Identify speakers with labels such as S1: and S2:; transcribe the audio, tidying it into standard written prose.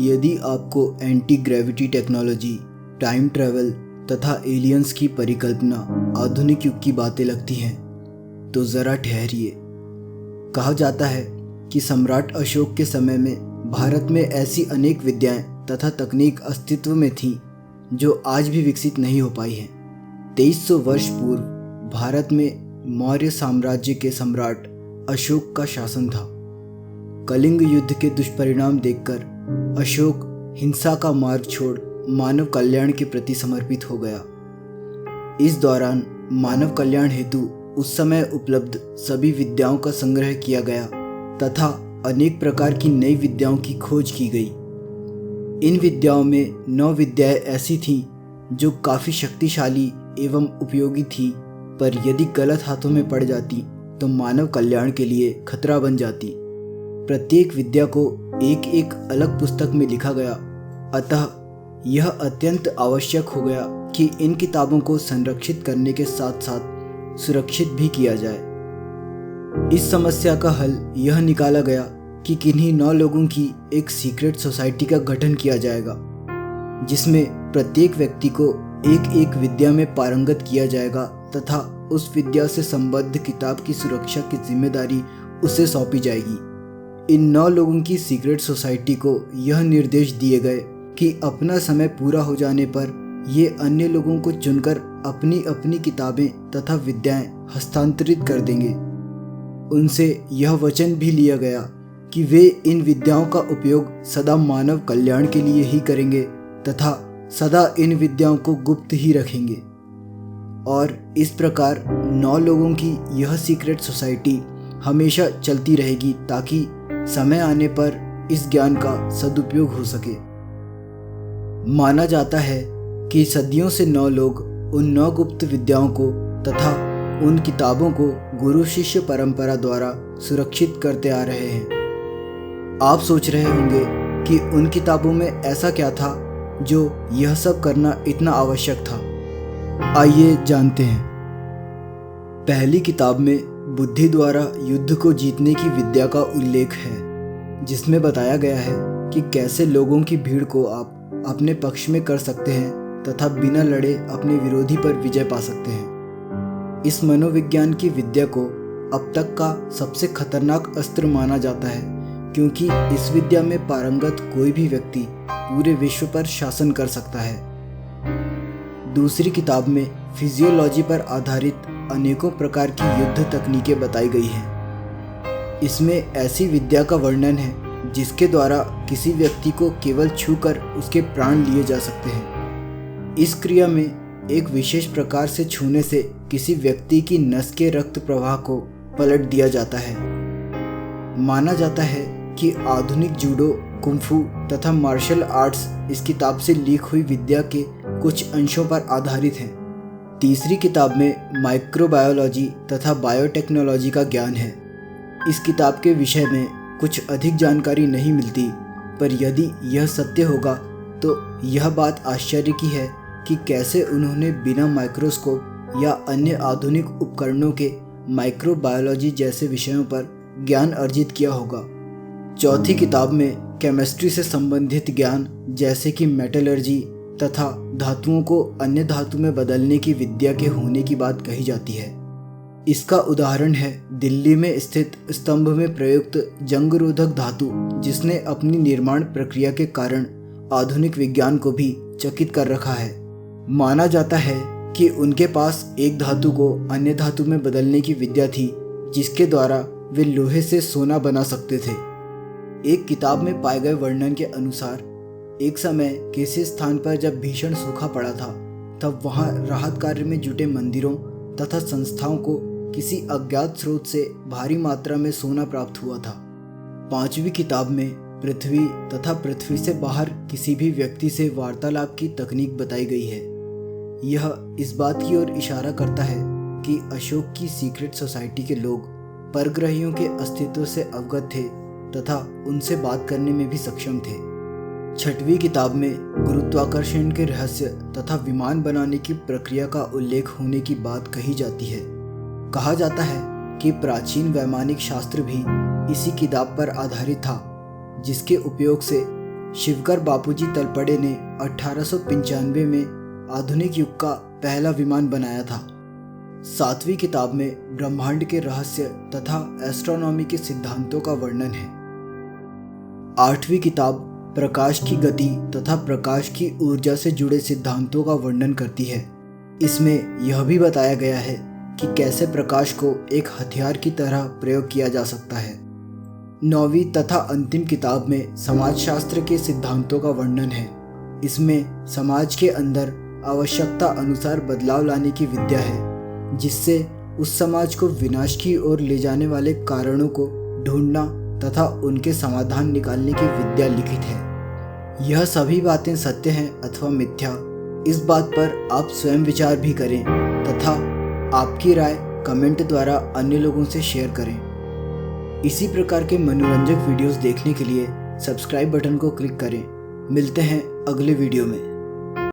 S1: यदि आपको anti gravity technology, time travel तथा एलियंस की परिकल्पना आधुनिक युग की बातें लगती हैं तो ज़रा ठहरिए। कहा जाता है कि सम्राट अशोक के समय में भारत में ऐसी अनेक विद्याएं तथा तकनीक अस्तित्व में थीं जो आज भी विकसित नहीं हो पाई हैं। 2300 वर्ष पूर्व भारत में मौर्य साम्राज्य के सम्राट अशोक का शासन था। कलिंग युद्ध के दुष्परिणाम देखकर अशोक हिंसा का मार्ग छोड़ मानव कल्याण के प्रति समर्पित हो गया। इस दौरान मानव कल्याण हेतु उस समय उपलब्ध सभी विद्याओं का संग्रह किया गया तथा अनेक प्रकार की नई विद्याओं की खोज की गई। इन विद्याओं में 9 विद्याएं ऐसी थीं जो काफ़ी शक्तिशाली एवं उपयोगी थी, पर यदि गलत हाथों में पड़ जाती तो मानव कल्याण के लिए खतरा बन जाती। प्रत्येक विद्या को एक एक अलग पुस्तक में लिखा गया, अतः यह अत्यंत आवश्यक हो गया कि इन किताबों को संरक्षित करने के साथ साथ सुरक्षित भी किया जाए। इस समस्या का हल यह निकाला गया कि किन्हीं 9 लोगों की एक सीक्रेट सोसाइटी का गठन किया जाएगा, जिसमें प्रत्येक व्यक्ति को एक एक विद्या में पारंगत किया जाएगा तथा उस विद्या से संबद्ध किताब की सुरक्षा की जिम्मेदारी उसे सौंपी जाएगी। इन 9 लोगों की सीक्रेट सोसाइटी को यह निर्देश दिए गए कि अपना समय पूरा हो जाने पर ये अन्य लोगों को चुनकर अपनी अपनी किताबें तथा विद्याएं हस्तांतरित कर देंगे। उनसे यह वचन भी लिया गया कि वे इन विद्याओं का उपयोग सदा मानव कल्याण के लिए ही करेंगे तथा सदा इन विद्याओं को गुप्त ही रखेंगे। और इस प्रकार 9 लोगों की यह सीक्रेट सोसाइटी हमेशा चलती रहेगी ताकि समय आने पर इस ज्ञान का सदुपयोग हो सके। माना जाता है कि सदियों से 9 लोग उन 9 गुप्त विद्याओं को तथा उन किताबों को गुरु शिष्य परंपरा द्वारा सुरक्षित करते आ रहे हैं। आप सोच रहे होंगे कि उन किताबों में ऐसा क्या था जो यह सब करना इतना आवश्यक था। आइए जानते हैं। पहली किताब में बुद्धि द्वारा युद्ध को जीतने की विद्या का उल्लेख है, जिसमें बताया गया है कि कैसे लोगों की भीड़ को आप अपने पक्ष में कर सकते हैं तथा बिना लड़े अपने विरोधी पर विजय पा सकते हैं। इस मनोविज्ञान की विद्या को अब तक का सबसे खतरनाक अस्त्र माना जाता है, क्योंकि इस विद्या में पारंगत कोई भी व्यक्ति पूरे विश्व पर शासन कर सकता है। दूसरी किताब में फिजियोलॉजी पर आधारित अनेकों प्रकार की युद्ध तकनीकें बताई गई हैं। इसमें ऐसी विद्या का वर्णन है जिसके द्वारा किसी व्यक्ति को केवल छूकर उसके प्राण लिए जा सकते हैं। इस क्रिया में एक विशेष प्रकार से छूने से किसी व्यक्ति की नस के रक्त प्रवाह को पलट दिया जाता है। माना जाता है कि आधुनिक जूडो, कुंफू तथा मार्शल आर्ट्स इस किताब से लीक हुई विद्या के कुछ अंशों पर आधारित हैं। तीसरी किताब में माइक्रोबायोलॉजी तथा बायोटेक्नोलॉजी का ज्ञान है। इस किताब के विषय में कुछ अधिक जानकारी नहीं मिलती, पर यदि यह सत्य होगा तो यह बात आश्चर्य की है कि कैसे उन्होंने बिना माइक्रोस्कोप या अन्य आधुनिक उपकरणों के माइक्रोबायोलॉजी जैसे विषयों पर ज्ञान अर्जित किया होगा। चौथी किताब में केमिस्ट्री से संबंधित ज्ञान जैसे कि मेटलर्जी तथा धातुओं को अन्य धातु में बदलने की विद्या के होने की बात कही जाती है। इसका उदाहरण है दिल्ली में स्थित स्तंभ में प्रयुक्त जंगरोधक धातु, जिसने अपनी निर्माण प्रक्रिया के कारण आधुनिक विज्ञान को भी चकित कर रखा है। माना जाता है कि उनके पास एक धातु को अन्य धातु में बदलने की विद्या थी, जिसके द्वारा वे लोहे से सोना बना सकते थे। एक किताब में पाए गए वर्णन के अनुसार एक समय किसी स्थान पर जब भीषण सूखा पड़ा था, तब वहां राहत कार्य में जुटे मंदिरों तथा संस्थाओं को किसी अज्ञात स्रोत से भारी मात्रा में सोना प्राप्त हुआ था। 5वीं किताब में पृथ्वी तथा पृथ्वी से बाहर किसी भी व्यक्ति से वार्तालाप की तकनीक बताई गई है। यह इस बात की ओर इशारा करता है कि अशोक की सीक्रेट सोसाइटी के लोग परग्रहियों के अस्तित्व से अवगत थे तथा उनसे बात करने में भी सक्षम थे। 6वीं किताब में गुरुत्वाकर्षण के रहस्य तथा विमान बनाने की प्रक्रिया का उल्लेख होने की बात कही जाती है। कहा जाता है कि प्राचीन वैमानिक शास्त्र भी इसी किताब पर आधारित था, जिसके उपयोग से शिवकर बापूजी तलपड़े ने 1895 में आधुनिक युग का पहला विमान बनाया था। 7वीं किताब में ब्रह्मांड के रहस्य तथा एस्ट्रोनॉमी के सिद्धांतों का वर्णन है। 8वीं किताब प्रकाश की गति तथा प्रकाश की ऊर्जा से जुड़े सिद्धांतों का वर्णन करती है। इसमें यह भी बताया गया है कि कैसे प्रकाश को एक हथियार की तरह प्रयोग किया जा सकता है। 9वीं तथा अंतिम किताब में समाजशास्त्र के सिद्धांतों का वर्णन है। इसमें समाज के अंदर आवश्यकता अनुसार बदलाव लाने की विद्या है, जिससे उस समाज को विनाश की ओर ले जाने वाले कारणों को ढूंढना तथा उनके समाधान निकालने की विद्या लिखित है। यह सभी बातें सत्य हैं अथवा मिथ्या, इस बात पर आप स्वयं विचार भी करें तथा आपकी राय कमेंट द्वारा अन्य लोगों से शेयर करें। इसी प्रकार के मनोरंजक वीडियोस देखने के लिए सब्सक्राइब बटन को क्लिक करें। मिलते हैं अगले वीडियो में।